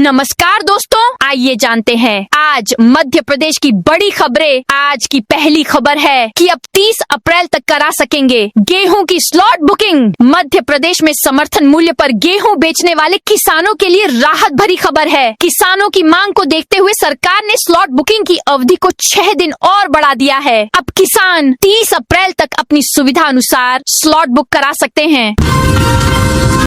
नमस्कार दोस्तों, आइए जानते हैं आज मध्य प्रदेश की बड़ी खबरें। आज की पहली खबर है कि अब 30 अप्रैल तक करा सकेंगे गेहूं की स्लॉट बुकिंग। मध्य प्रदेश में समर्थन मूल्य पर गेहूं बेचने वाले किसानों के लिए राहत भरी खबर है। किसानों की मांग को देखते हुए सरकार ने स्लॉट बुकिंग की अवधि को 6 दिन और बढ़ा दिया है। अब किसान 30 अप्रैल तक अपनी सुविधा अनुसार स्लॉट बुक करा सकते हैं।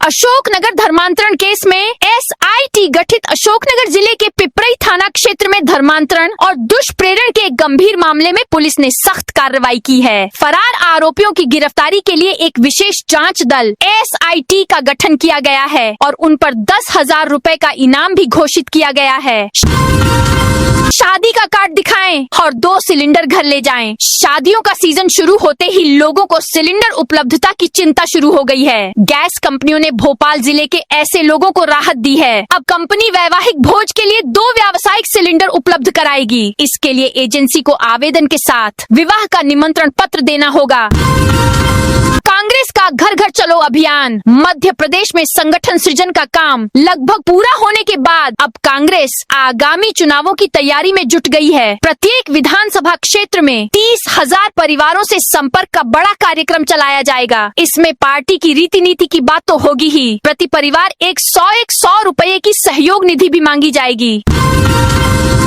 अशोकनगर धर्मांतरण केस में SIT गठित अशोकनगर जिले के पिपरई थाना क्षेत्र में धर्मांतरण और दुष्प्रेरण के एक गंभीर मामले में पुलिस ने सख्त कार्रवाई की है। फरार आरोपियों की गिरफ्तारी के लिए एक विशेष जांच दल SIT का गठन किया गया है और उन पर 10,000 रुपए का इनाम भी घोषित किया गया है। शादी का कार्ड दिखाएं और 2 सिलेंडर घर ले जाएं। शादियों का सीजन शुरू होते ही लोगों को सिलेंडर उपलब्धता की चिंता शुरू हो गई है। गैस कंपनियों ने भोपाल जिले के ऐसे लोगों को राहत दी है। अब कंपनी वैवाहिक भोज के लिए 2 व्यावसायिक सिलेंडर उपलब्ध कराएगी। इसके लिए एजेंसी को आवेदन के साथ विवाह का निमंत्रण पत्र देना होगा। कांग्रेस का घर घर चलो अभियान। मध्य प्रदेश में संगठन सृजन का काम लगभग पूरा होने के बाद अब कांग्रेस आगामी चुनावों की तैयारी में जुट गई है। प्रत्येक विधानसभा क्षेत्र में 30,000 परिवारों से संपर्क का बड़ा कार्यक्रम चलाया जाएगा। इसमें पार्टी की रीति नीति की बात तो होगी ही, प्रति परिवार 100 रुपए की सहयोग निधि भी मांगी जाएगी।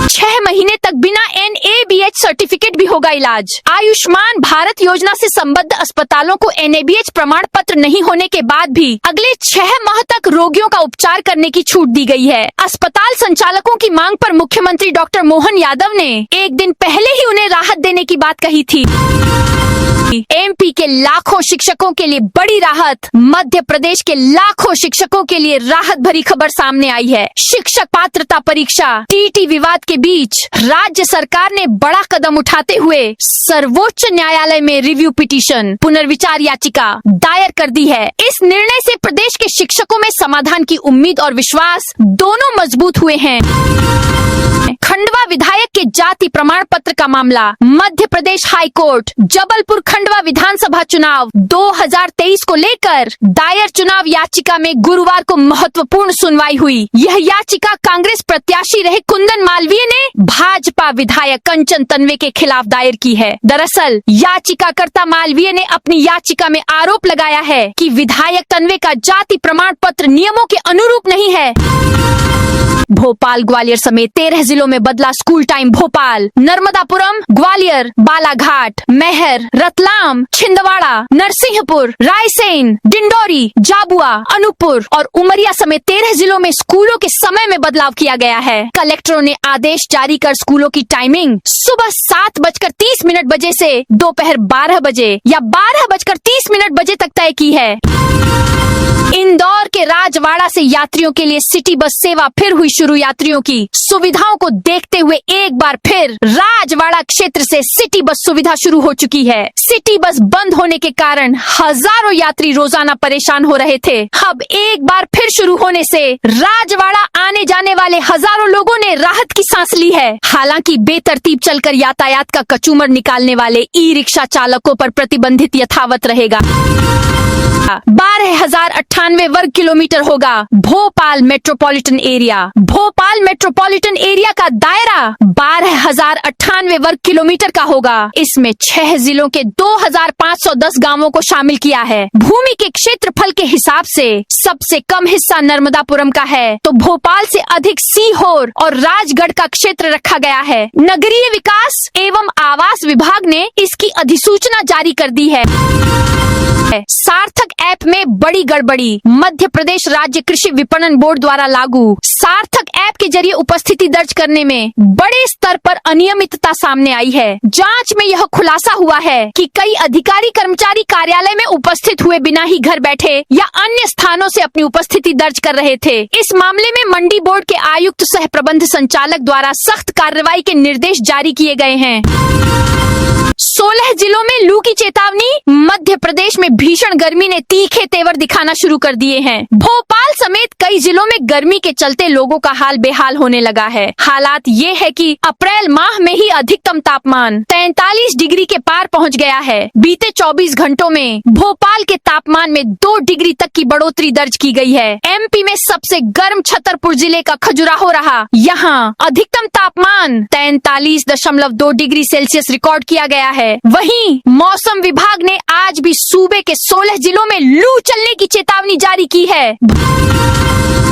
6 महीने तक बिना NABH सर्टिफिकेट भी होगा इलाज। आयुष्मान भारत योजना से संबद्ध अस्पतालों को NABH प्रमाण पत्र नहीं होने के बाद भी अगले 6 माह तक रोगियों का उपचार करने की छूट दी गई है। अस्पताल संचालकों की मांग पर मुख्यमंत्री डॉक्टर मोहन यादव ने एक दिन पहले ही उन्हें राहत देने की बात कही थी। MP के लाखों शिक्षकों के लिए बड़ी राहत। मध्य प्रदेश के लाखों शिक्षकों के लिए राहत भरी खबर सामने आई है। शिक्षक पात्रता परीक्षा TT विवाद के बीच राज्य सरकार ने बड़ा कदम उठाते हुए सर्वोच्च न्यायालय में रिव्यू पिटीशन पुनर्विचार याचिका दायर कर दी है। इस निर्णय से प्रदेश के शिक्षकों में समाधान की उम्मीद और विश्वास दोनों मजबूत हुए हैं। खंडवा विधायक के जाति प्रमाण पत्र का मामला। मध्य प्रदेश हाई कोर्ट जबलपुर खंडवा विधानसभा चुनाव 2023 को लेकर दायर चुनाव याचिका में गुरुवार को महत्वपूर्ण सुनवाई हुई। यह याचिका कांग्रेस प्रत्याशी रहे कुंदन मालवीय ने भाजपा विधायक कंचन तन्वे के खिलाफ दायर की है। दरअसल याचिकाकर्ता मालवीय ने अपनी याचिका में आरोप लगाया है कि विधायक तन्वे का जाति प्रमाण पत्र नियमों के अनुरूप नहीं है। भोपाल ग्वालियर समेत 13 जिलों में बदला स्कूल टाइम। भोपाल, नर्मदापुरम, ग्वालियर, बालाघाट, मैहर, रतलाम, छिंदवाड़ा, नरसिंहपुर, रायसेन, डिंडोरी, झाबुआ, अनूपपुर और उमरिया समेत 13 जिलों में स्कूलों के समय में बदलाव किया गया है। कलेक्टरों ने आदेश जारी कर स्कूलों की टाइमिंग सुबह 7:30 बजे से दोपहर 12 बजे या 12:30 बजे तक तय की है। इंदौर के राजवाड़ा से यात्रियों के लिए सिटी बस सेवा फिर हुई शुरू। यात्रियों की सुविधाओं को देखते हुए एक बार फिर राजवाड़ा क्षेत्र से सिटी बस सुविधा शुरू हो चुकी है। सिटी बस बंद होने के कारण हजारों यात्री रोजाना परेशान हो रहे थे। अब एक बार फिर शुरू होने से राजवाड़ा आने जाने वाले हजारों लोगों ने राहत की सांस ली है। हालांकि बेतरतीब चलकर यातायात का कचूमर निकालने वाले ई-रिक्शा चालकों पर प्रतिबंधित यथावत रहेगा। 12,098 वर्ग किलोमीटर होगा Bhopal metropolitan area. Bhopal metropolitan area का दायरा 12,098 वर्ग किलोमीटर का होगा। इसमें 6 जिलों के 2,510 गांवों को शामिल किया है। भूमि के क्षेत्रफल के हिसाब से सबसे कम हिस्सा नर्मदापुरम का है, तो भोपाल से अधिक सीहोर और राजगढ़ का क्षेत्र रखा गया है। नगरीय विकास एवं आवास विभाग ने इसकी अधिसूचना जारी कर दी है। सार्थक ऐप में बड़ी गड़बड़ी। मध्य प्रदेश राज्य कृषि विपणन बोर्ड द्वारा लागू सार्थक ऐप के जरिए उपस्थिति दर्ज करने में बड़े स्तर पर अनियमितता सामने आई है। जांच में यह खुलासा हुआ है कि कई अधिकारी कर्मचारी कार्यालय में उपस्थित हुए बिना ही घर बैठे या अन्य स्थानों से अपनी उपस्थिति दर्ज कर रहे थे। इस मामले में मंडी बोर्ड के आयुक्त सह प्रबंध संचालक द्वारा सख्त कार्रवाई के निर्देश जारी किए गए हैं। 16 जिलों में लू की चेतावनी। मध्य प्रदेश में भीषण गर्मी ने तीखे तेवर दिखाना शुरू कर दिए हैं। भोपाल समेत कई जिलों में गर्मी के चलते लोगों का हाल बेहाल होने लगा है। हालात ये है कि अप्रैल माह में ही अधिकतम तापमान 43 डिग्री के पार पहुंच गया है। बीते 24 घंटों में भोपाल के तापमान में 2 डिग्री तक की बढ़ोतरी दर्ज की गई है। एमपी में सबसे गर्म छतरपुर जिले का खजुराहो रहा। यहाँ अधिकतम तापमान 43.2 डिग्री सेल्सियस रिकॉर्ड किया गया है। वहीं मौसम विभाग ने आज भी सूबे के 16 जिलों में लू चलने की चेतावनी जारी की है।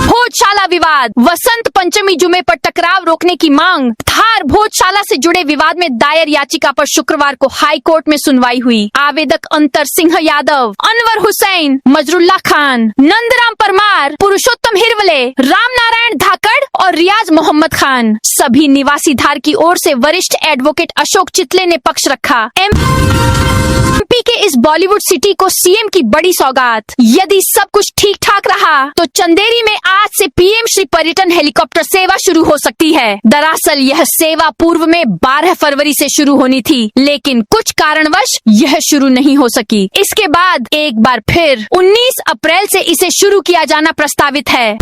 भोजशाला विवाद। वसंत पंचमी जुमे पर टकराव रोकने की मांग। धार भोजशाला से जुड़े विवाद में दायर याचिका पर शुक्रवार को हाई कोर्ट में सुनवाई हुई। आवेदक अंतर सिंह यादव, अनवर हुसैन, मजरुल्लाह खान, नंदराम परमार, पुरुषोत्तम हिरवले, राम नारायण धाकड़ और रियाज मोहम्मद खान, सभी निवासी धार की ओर से वरिष्ठ एडवोकेट अशोक चितले ने पक्ष रखा। एमपी के इस बॉलीवुड सिटी को सीएम की बड़ी सौगात। यदि सब कुछ ठीक ठाक रहा तो चंदेरी में आज से पीएम श्री पर्यटन हेलीकॉप्टर सेवा शुरू हो सकती है। दरअसल यह सेवा पूर्व में 12 फरवरी से शुरू होनी थी, लेकिन कुछ कारणवश यह शुरू नहीं हो सकी। इसके बाद एक बार फिर 19 अप्रैल से इसे शुरू किया जाना प्रस्तावित है।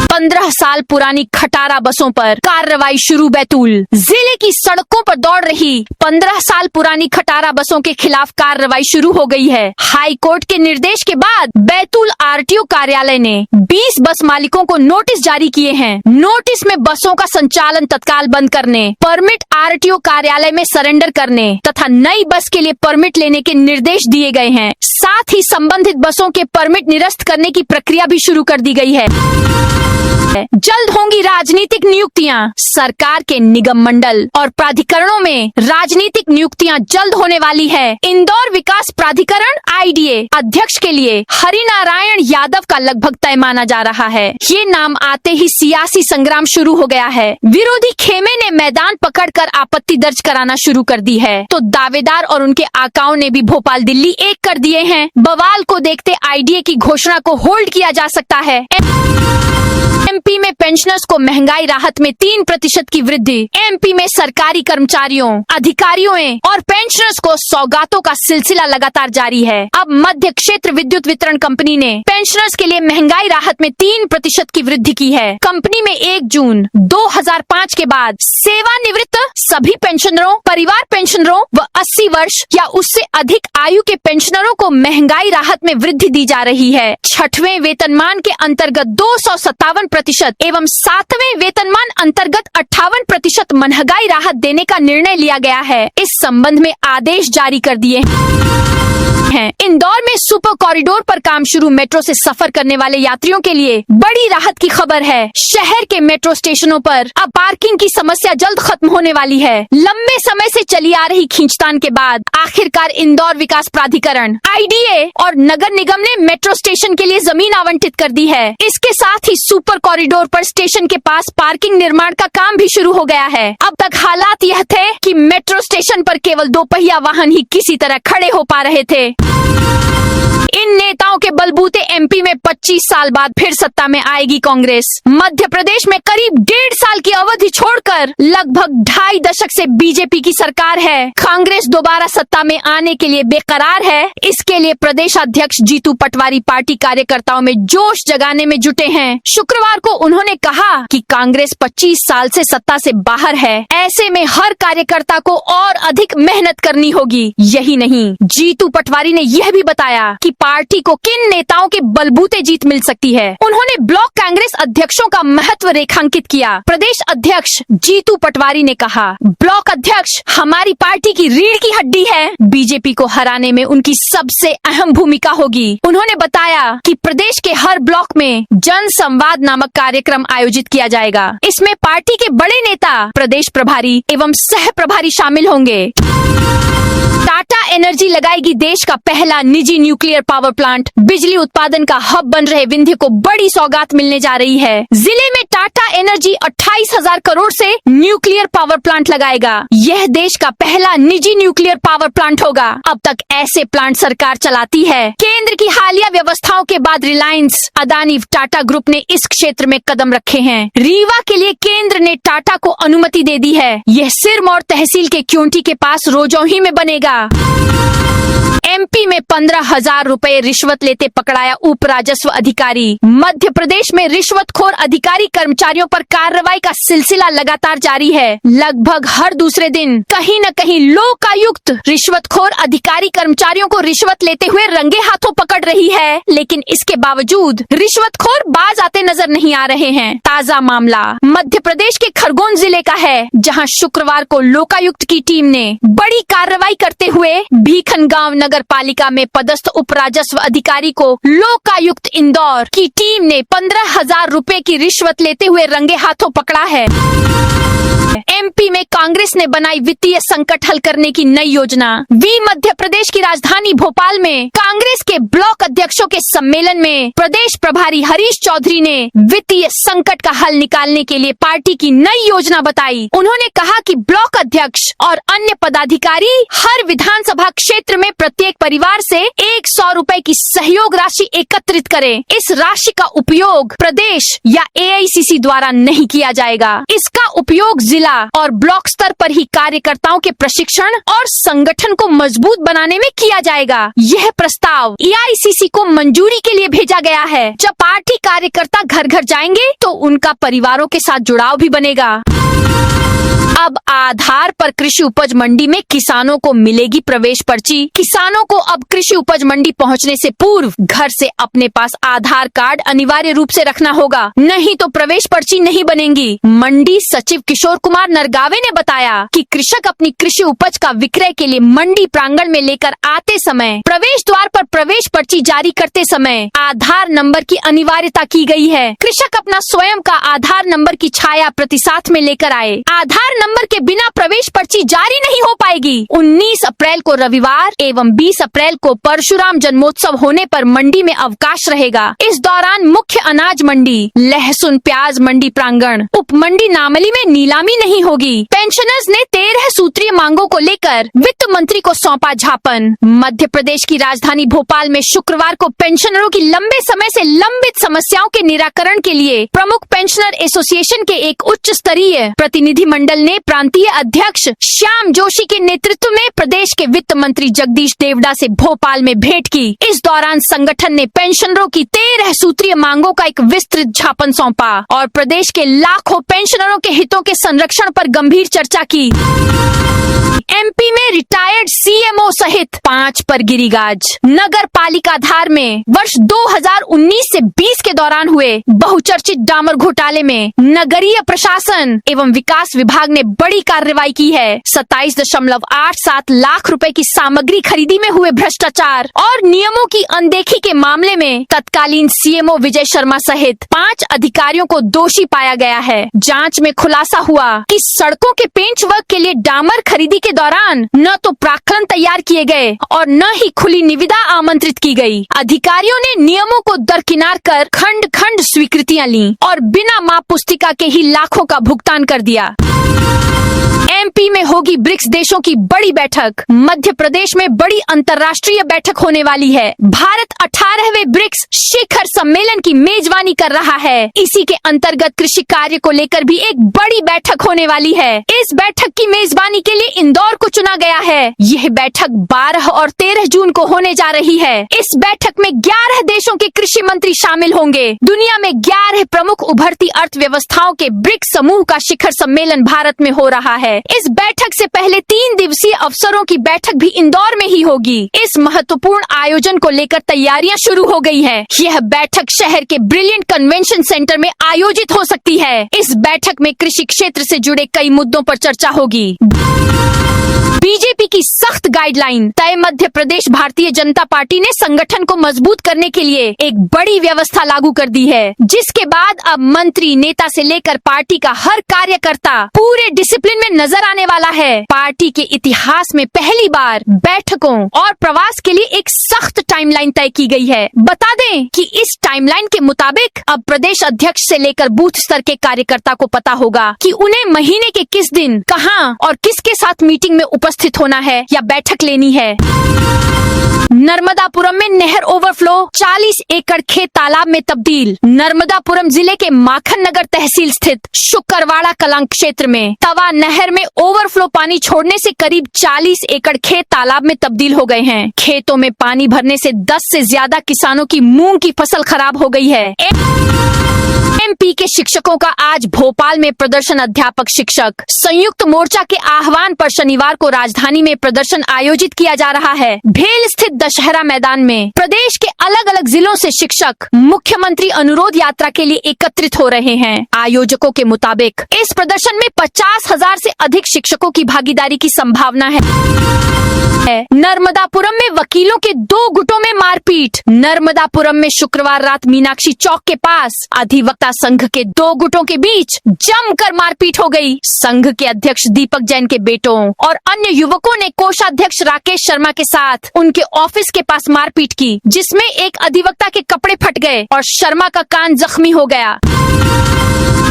15 साल पुरानी खटारा बसों पर कार्रवाई शुरू। बैतूल जिले की सड़कों पर दौड़ रही 15 साल पुरानी खटारा बसों के खिलाफ कार्रवाई शुरू हो गई है। हाई कोर्ट के निर्देश के बाद बैतूल आरटीओ कार्यालय ने 20 बस मालिकों को नोटिस जारी किए हैं। नोटिस में बसों का संचालन तत्काल बंद करने, परमिट आरटीओ कार्यालय में सरेंडर करने तथा नई बस के लिए परमिट लेने के निर्देश दिए गए हैं। साथ ही संबंधित बसों के परमिट निरस्त करने की प्रक्रिया भी शुरू कर दी गई है। जल्द होंगी राजनीतिक नियुक्तियां। सरकार के निगम मंडल और प्राधिकरणों में राजनीतिक नियुक्तियां जल्द होने वाली है। इंदौर विकास प्राधिकरण आईडीए अध्यक्ष के लिए हरिनारायण यादव का लगभग तय माना जा रहा है। ये नाम आते ही सियासी संग्राम शुरू हो गया है। विरोधी खेमे ने मैदान पकड़कर आपत्ति दर्ज कराना शुरू कर दी है, तो दावेदार और उनके आकाओं ने भी भोपाल दिल्ली एक कर दिए हैं। बवाल को देखते आईडीए की घोषणा को होल्ड किया जा सकता है। एमपी में पेंशनर्स को महंगाई राहत में 3% की वृद्धि। एमपी में सरकारी कर्मचारियों, अधिकारियों और पेंशनर्स को सौगातों का सिलसिला लगातार जारी है। अब मध्य क्षेत्र विद्युत वितरण कंपनी ने पेंशनर्स के लिए महंगाई राहत में 3% की वृद्धि की है। कंपनी में 1 जून 2005 के बाद सेवानिवृत्त सभी पेंशनरों, परिवार पेंशनरों व 80 वर्ष या उससे अधिक आयु के पेंशनरों को महंगाई राहत में वृद्धि दी जा रही है। 6वें वेतनमान के अंतर्गत 257% एवं 7वें वेतनमान अंतर्गत 58% महंगाई राहत देने का निर्णय लिया गया है। इस संबंध में आदेश जारी कर दिए हैं। इंदौर में सुपर कॉरिडोर पर काम शुरू। मेट्रो से सफर करने वाले यात्रियों के लिए बड़ी राहत की खबर है। शहर के मेट्रो स्टेशनों पर अब पार्किंग की समस्या जल्द खत्म होने वाली है। लंबे समय से चली आ रही खींचतान के बाद आखिरकार इंदौर विकास प्राधिकरण आईडीए और नगर निगम ने मेट्रो स्टेशन के लिए जमीन आवंटित कर दी है। इसके साथ ही सुपर कॉरिडोर पर स्टेशन के पास पार्किंग निर्माण का काम भी शुरू हो गया है। अब तक हालात यह थे कि मेट्रो स्टेशन पर केवल 2 पहिया वाहन ही किसी तरह खड़े हो पा रहे थे। इन नेताओं के बलबूते एमपी में 25 साल बाद फिर सत्ता में आएगी कांग्रेस। मध्य प्रदेश में करीब 1.5 साल की अवधि छोड़कर लगभग 2.5 दशक से बीजेपी की सरकार है। कांग्रेस दोबारा सत्ता में आने के लिए बेकरार है। इसके लिए प्रदेश अध्यक्ष जीतू पटवारी पार्टी कार्यकर्ताओं में जोश जगाने में जुटे हैं। शुक्रवार को उन्होंने कहा कि कांग्रेस 25 साल से सत्ता से बाहर है, ऐसे में हर कार्यकर्ता को और अधिक मेहनत करनी होगी। यही नहीं, जीतू पटवारी ने यह भी बताया कि पार्टी को किन नेताओं के बलबूते जीत मिल सकती है। उन्होंने ब्लॉक कांग्रेस अध्यक्षों का महत्व रेखांकित किया। प्रदेश अध्यक्ष जीतू पटवारी ने कहा, ब्लॉक अध्यक्ष हमारी पार्टी की रीढ़ की हड्डी है। बीजेपी को हराने में उनकी सबसे अहम भूमिका होगी। उन्होंने बताया कि प्रदेश के हर ब्लॉक में जन संवाद नामक कार्यक्रम आयोजित किया जाएगा। इसमें पार्टी के बड़े नेता, प्रदेश प्रभारी एवं सह प्रभारी शामिल होंगे। टाटा एनर्जी लगाएगी देश का पहला निजी न्यूक्लियर पावर प्लांट। बिजली उत्पादन का हब बन रहे विंध्य को बड़ी सौगात मिलने जा रही है। जिले में टाटा टाटा एनर्जी 28,000 करोड़ से न्यूक्लियर पावर प्लांट लगाएगा। यह देश का पहला निजी न्यूक्लियर पावर प्लांट होगा। अब तक ऐसे प्लांट सरकार चलाती है। केंद्र की हालिया व्यवस्थाओं के बाद रिलायंस, अदानी, टाटा ग्रुप ने इस क्षेत्र में कदम रखे हैं। रीवा के लिए केंद्र ने टाटा को अनुमति दे दी है। यह सिरमौर तहसील के क्योंटी के पास रोजौही में बनेगा। एमपी में 15,000 रुपए रिश्वत लेते पकड़ाया उप राजस्व अधिकारी। मध्य प्रदेश में रिश्वतखोर अधिकारी कर्मचारियों पर कार्रवाई का सिलसिला लगातार जारी है। लगभग हर दूसरे दिन कहीं न कहीं लोकायुक्त रिश्वतखोर अधिकारी कर्मचारियों को रिश्वत लेते हुए रंगे हाथों पकड़ रही है, लेकिन इसके बावजूद रिश्वतखोर बाज आते नजर नहीं आ रहे हैं। ताजा मामला मध्य प्रदेश के खरगोन जिले का है, जहां शुक्रवार को लोकायुक्त की टीम ने बड़ी कार्रवाई करते हुए भीखनगांव नगर पालिका में पदस्थ उप राजस्व अधिकारी को लोकायुक्त इंदौर की टीम ने 15,000 रुपए की रिश्वत लेते हुए रंगे हाथों पकड़ा है। एमपी में कांग्रेस ने बनाई वित्तीय संकट हल करने की नई योजना। मध्य प्रदेश की राजधानी भोपाल में कांग्रेस के ब्लॉक अध्यक्षों के सम्मेलन में प्रदेश प्रभारी हरीश चौधरी ने वित्तीय संकट का हल निकालने के लिए पार्टी की नई योजना बताई। उन्होंने कहा कि ब्लॉक अध्यक्ष और अन्य पदाधिकारी हर विधानसभा क्षेत्र में प्रत्येक परिवार से 100 रुपए की सहयोग राशि एकत्रित करें। इस राशि का उपयोग प्रदेश या एआईसीसी द्वारा नहीं किया जाएगा। इसका उपयोग जिला और ब्लॉक स्तर पर ही कार्यकर्ताओं के प्रशिक्षण और संगठन को मजबूत बनाने में किया जाएगा। यह प्रस्ताव एआईसीसी को मंजूरी के लिए भेजा गया है। जब पार्टी कार्यकर्ता घर घर जाएंगे तो उनका परिवारों के साथ जुड़ाव भी बनेगा। अब आधार पर कृषि उपज मंडी में किसानों को मिलेगी प्रवेश पर्ची। किसानों को अब कृषि उपज मंडी पहुंचने से पूर्व घर से अपने पास आधार कार्ड अनिवार्य रूप से रखना होगा, नहीं तो प्रवेश पर्ची नहीं बनेगी। मंडी सचिव किशोर कुमार नरगावे ने बताया कि कृषक अपनी कृषि उपज का विक्रय के लिए मंडी प्रांगण में लेकर आते समय प्रवेश द्वार पर प्रवेश पर्ची जारी करते समय आधार नंबर की अनिवार्यता की गई है। कृषक अपना स्वयं का आधार नंबर की छाया प्रति साथ में लेकर आए। आधार नंबर के बिना प्रवेश पर्ची जारी नहीं हो पाएगी। 19 अप्रैल को रविवार एवं 20 अप्रैल को परशुराम जन्मोत्सव होने पर मंडी में अवकाश रहेगा। इस दौरान मुख्य अनाज मंडी, लहसुन प्याज मंडी प्रांगण, उप मंडी नामली में नीलामी नहीं होगी। पेंशनर्स ने 13 सूत्रीय मांगों को लेकर वित्त मंत्री को सौंपा ज्ञापन। मध्य प्रदेश की राजधानी भोपाल में शुक्रवार को पेंशनरों की लंबे समय से लंबित समस्याओं के निराकरण के लिए प्रमुख पेंशनर एसोसिएशन के एक उच्च स्तरीय प्रतिनिधि मंडल ने प्रांतीय अध्यक्ष श्याम जोशी के नेतृत्व में प्रदेश के वित्त मंत्री जगदीश देवड़ा से भोपाल में भेंट की। इस दौरान संगठन ने पेंशनरों की 13 सूत्रीय मांगों का एक विस्तृत ज्ञापन सौंपा और प्रदेश के लाखों पेंशनरों के हितों के संरक्षण पर गंभीर चर्चा की। एमपी में रिटायर्ड सीएमओ सहित 5 पर गिरी गाज। नगर पालिका धार में वर्ष 2019 से 20 के दौरान हुए बहुचर्चित डामर घोटाले में नगरीय प्रशासन एवं विकास विभाग ने बड़ी कार्रवाई की है। 27.87 लाख रुपए की सामग्री खरीदी में हुए भ्रष्टाचार और नियमों की अनदेखी के मामले में तत्कालीन सीएमओ विजय शर्मा सहित 5 अधिकारियों को दोषी पाया गया है। जांच में खुलासा हुआ कि सड़कों के पेंच वर्क के लिए डामर खरीदी के दौरान न तो प्राक्कलन तैयार किए गए और न ही खुली निविदा आमंत्रित की गई। अधिकारियों ने नियमों को दरकिनार कर खंड खंड स्वीकृतियां ली और बिना माप पुस्तिका के ही लाखों का भुगतान कर दिया। एमपी में होगी ब्रिक्स देशों की बड़ी बैठक। मध्य प्रदेश में बड़ी अंतर्राष्ट्रीय बैठक होने वाली है। भारत 18वें ब्रिक्स शिखर सम्मेलन की मेजबानी कर रहा है। इसी के अंतर्गत कृषि कार्य को लेकर भी एक बड़ी बैठक होने वाली है। इस बैठक की मेजबानी के लिए इंदौर को चुना गया है। यह बैठक 12 और 13 जून को होने जा रही है। इस बैठक में 11 देशों के कृषि मंत्री शामिल होंगे। दुनिया में 11 प्रमुख उभरती अर्थव्यवस्थाओं के ब्रिक्स समूह का शिखर सम्मेलन भारत में हो रहा है। इस बैठक से पहले 3 दिवसीय अफसरों की बैठक भी इंदौर में ही होगी। इस महत्वपूर्ण आयोजन को लेकर तैयारियां शुरू हो गई है। यह बैठक शहर के ब्रिलियंट कन्वेंशन सेंटर में आयोजित हो सकती है। इस बैठक में कृषि क्षेत्र से जुड़े कई मुद्दों पर चर्चा होगी। बीजेपी की सख्त गाइडलाइन तय। मध्य प्रदेश भारतीय जनता पार्टी ने संगठन को मजबूत करने के लिए एक बड़ी व्यवस्था लागू कर दी है, जिसके बाद अब मंत्री, नेता से लेकर पार्टी का हर कार्यकर्ता पूरे डिसिप्लिन में नजर आने वाला है। पार्टी के इतिहास में पहली बार बैठकों और प्रवास के लिए एक सख्त टाइमलाइन तय की गई है। बता दें कि इस टाइमलाइन के मुताबिक अब प्रदेश अध्यक्ष से लेकर बूथ स्तर के कार्यकर्ता को पता होगा कि उन्हें महीने के किस दिन, कहां और किसके साथ मीटिंग में उपस्थित होना है या बैठक लेनी है। नर्मदापुरम में नहर ओवरफ्लो, 40 एकड़ खेत तालाब में तब्दील। नर्मदापुरम जिले के माखन नगर तहसील स्थित शुक्रवाड़ा कलां क्षेत्र में तवा नहर में ओवरफ्लो पानी छोड़ने से करीब 40 एकड़ खेत तालाब में तब्दील हो गए हैं। खेतों में पानी भरने से 10 से ज्यादा किसानों की मूंग की फसल खराब हो गई है। एमपी के शिक्षकों का आज भोपाल में प्रदर्शन। अध्यापक शिक्षक संयुक्त मोर्चा के आह्वान पर शनिवार को राजधानी में प्रदर्शन आयोजित किया जा रहा है। भेल स्थित दशहरा मैदान में प्रदेश के अलग अलग जिलों से शिक्षक मुख्यमंत्री अनुरोध यात्रा के लिए एकत्रित हो रहे हैं। आयोजकों के मुताबिक इस प्रदर्शन में 50,000 से अधिक शिक्षकों की भागीदारी की संभावना है। नर्मदापुरम में वकीलों के 2 गुटों में मारपीट। नर्मदापुरम में शुक्रवार रात मीनाक्षी चौक के पास अधिवक्ता संघ के 2 गुटों के बीच जमकर मारपीट हो गई। संघ के अध्यक्ष दीपक जैन के बेटों और अन्य युवकों ने कोषाध्यक्ष राकेश शर्मा के साथ उनके ऑफिस के पास मारपीट की, जिसमें एक अधिवक्ता के कपड़े फट गए और शर्मा का कान जख्मी हो गया।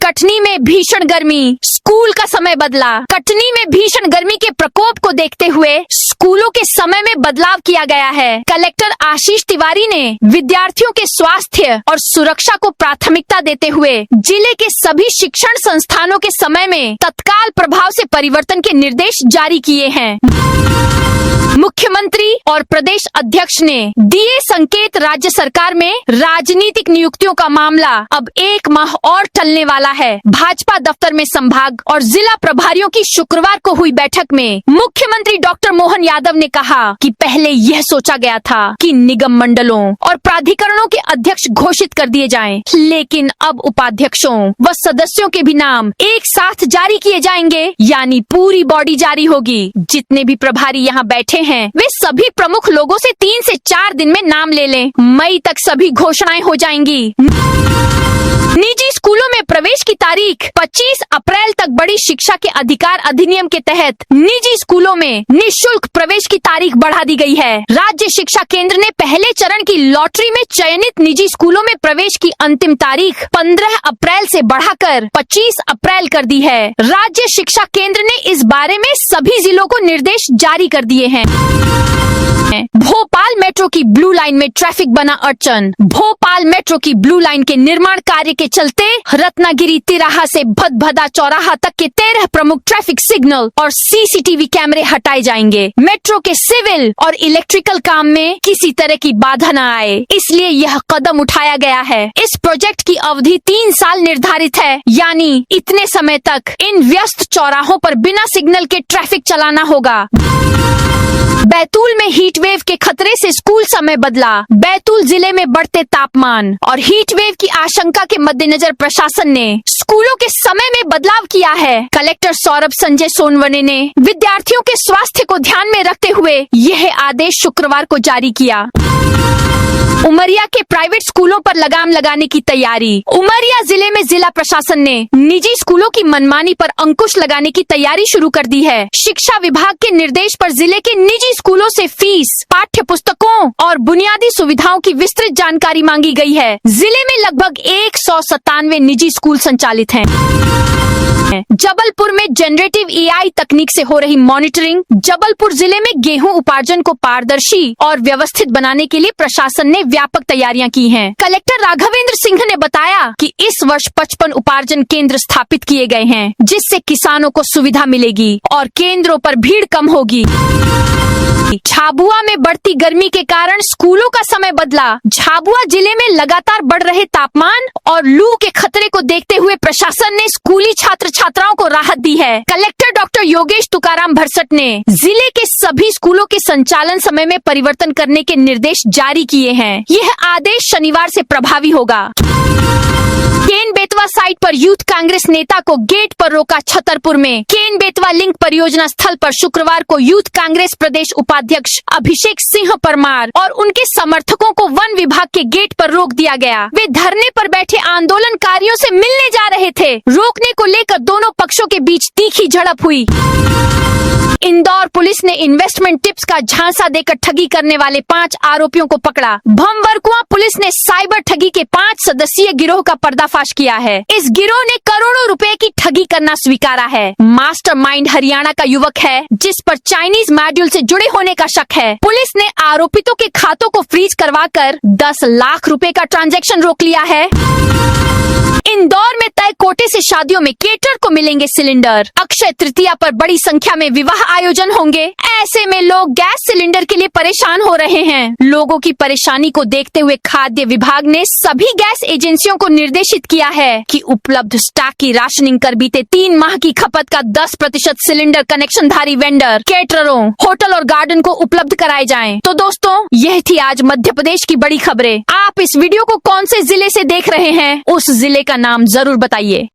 कटनी में भीषण गर्मी, स्कूल का समय बदला। कटनी में भीषण गर्मी के प्रकोप को देखते हुए स्कूलों के समय में बदलाव किया गया है। कलेक्टर आशीष तिवारी ने विद्यार्थियों के स्वास्थ्य और सुरक्षा को प्राथमिकता देते हुए जिले के सभी शिक्षण संस्थानों के समय में तत्काल प्रभाव से परिवर्तन के निर्देश जारी किए हैं। मुख्यमंत्री और प्रदेश अध्यक्ष ने दिए संकेत। राज्य सरकार में राजनीतिक नियुक्तियों का मामला अब 1 माह और टलने वाला है। भाजपा दफ्तर में संभाग और जिला प्रभारियों की शुक्रवार को हुई बैठक में मुख्यमंत्री डॉक्टर मोहन यादव ने कहा कि पहले यह सोचा गया था कि निगम मंडलों और प्राधिकरणों के अध्यक्ष घोषित कर दिए जाएं, लेकिन अब उपाध्यक्षों व सदस्यों के भी नाम एक साथ जारी किए जाएंगे, यानी पूरी बॉडी जारी होगी। जितने भी प्रभारी यहाँ बैठे हैं वे सभी प्रमुख लोगों से 3 से 4 दिन में नाम ले लें। मई तक सभी घोषणाएं हो जाएंगी। निजी स्कूलों में प्रवेश की तारीख 25 अप्रैल तक बढ़ी। शिक्षा के अधिकार अधिनियम के तहत निजी स्कूलों में निःशुल्क प्रवेश की तारीख बढ़ा दी गई है। राज्य शिक्षा केंद्र ने पहले चरण की लॉटरी में चयनित निजी स्कूलों में प्रवेश की अंतिम तारीख 15 अप्रैल से बढ़ाकर 25 अप्रैल कर दी है। राज्य शिक्षा केंद्र ने इस बारे में सभी जिलों को निर्देश जारी कर दिए हैं। भोपाल मेट्रो की ब्लू लाइन में ट्रैफिक बना अड़चन। भोपाल मेट्रो की ब्लू लाइन के निर्माण कार्य के चलते रत्नागिरी तिराहा से भदभदा चौराहा तक के 13 प्रमुख ट्रैफिक सिग्नल और सीसीटीवी कैमरे हटाए जाएंगे। मेट्रो के सिविल और इलेक्ट्रिकल काम में किसी तरह की बाधा न आए, इसलिए यह कदम उठाया गया है। इस प्रोजेक्ट की अवधि 3 साल निर्धारित है, यानी इतने समय तक इन व्यस्त चौराहों पर बिना सिग्नल के ट्रैफिक चलाना होगा। बैतूल में हीट वेव के खतरे से स्कूल समय बदला। बैतूल जिले में बढ़ते तापमान और हीट वेव की आशंका के मद्देनजर प्रशासन ने स्कूलों के समय में बदलाव किया है। कलेक्टर सौरभ संजय सोनवने ने विद्यार्थियों के स्वास्थ्य को ध्यान में रखते हुए यह आदेश शुक्रवार को जारी किया। उमरिया के प्राइवेट स्कूलों पर लगाम लगाने की तैयारी। उमरिया जिले में जिला प्रशासन ने निजी स्कूलों की मनमानी पर अंकुश लगाने की तैयारी शुरू कर दी है। शिक्षा विभाग के निर्देश पर जिले के निजी स्कूलों से फीस, पाठ्य पुस्तकों और बुनियादी सुविधाओं की विस्तृत जानकारी मांगी गई है। जिले में लगभग 197 निजी स्कूल संचालित हैं। जबलपुर में जनरेटिव एआई तकनीक से हो रही मॉनिटरिंग। जबलपुर जिले में गेहूं उपार्जन को पारदर्शी और व्यवस्थित बनाने के लिए प्रशासन ने व्यापक तैयारियां की हैं। कलेक्टर राघवेंद्र सिंह ने बताया कि इस वर्ष 55 उपार्जन केंद्र स्थापित किए गए हैं, जिससे किसानों को सुविधा मिलेगी और केंद्रों पर भीड़ कम होगी। झाबुआ में बढ़ती गर्मी के कारण स्कूलों का समय बदला। झाबुआ जिले में लगातार बढ़ रहे तापमान और लू के खतरे को देखते हुए प्रशासन ने स्कूली छात्र छात्राओं को राहत दी है। कलेक्टर डॉक्टर योगेश तुकाराम भरसट ने जिले के सभी स्कूलों के संचालन समय में परिवर्तन करने के निर्देश जारी किए हैं। यह आदेश शनिवार से प्रभावी होगा। केन बेतवा बेतवा साइट पर यूथ कांग्रेस नेता को गेट पर रोका छतरपुर में। केन बेतवा लिंक परियोजना स्थल पर शुक्रवार को यूथ कांग्रेस प्रदेश उपाध्यक्ष अभिषेक सिंह परमार और उनके समर्थकों को वन विभाग के गेट पर रोक दिया गया। वे धरने पर बैठे आंदोलनकारियों से मिलने जा रहे थे। रोकने को लेकर दोनों पक्षों के बीच तीखी झड़प हुई। इंदौर पुलिस ने इन्वेस्टमेंट टिप्स का झांसा देकर ठगी करने वाले 5 आरोपियों को पकड़ा। भमवरकुआ पुलिस ने साइबर ठगी के 5 सदस्यीय गिरोह का पर्दाफाश किया है। इस गिरोह ने करोड़ों रुपए की ठगी करना स्वीकारा है। मास्टरमाइंड हरियाणा का युवक है, जिस पर चाइनीज मॉड्यूल से जुड़े होने का शक है। पुलिस ने आरोपितों के खातों को फ्रीज करवाकर 10 लाख रुपए का ट्रांजैक्शन रोक लिया है। इंदौर में तय कोटे से शादियों में केटर को मिलेंगे सिलेंडर। अक्षय तृतीया पर बड़ी संख्या में विवाह आयोजन होंगे। ऐसे में लोग गैस सिलेंडर के लिए परेशान हो रहे हैं। लोगों की परेशानी को देखते हुए खाद्य विभाग ने सभी गैस एजेंसियों को निर्देशित किया है कि उपलब्ध स्टॉक की राशनिंग कर बीते 3 माह की खपत का 10% सिलेंडर कनेक्शनधारी वेंडर, केटररों, होटल और गार्डन को उपलब्ध कराए जाएं। तो दोस्तों, यह थी आज मध्य प्रदेश की बड़ी खबरें। आप इस वीडियो को कौन से जिले से देख रहे हैं, उस जिले का नाम जरूर बताइए।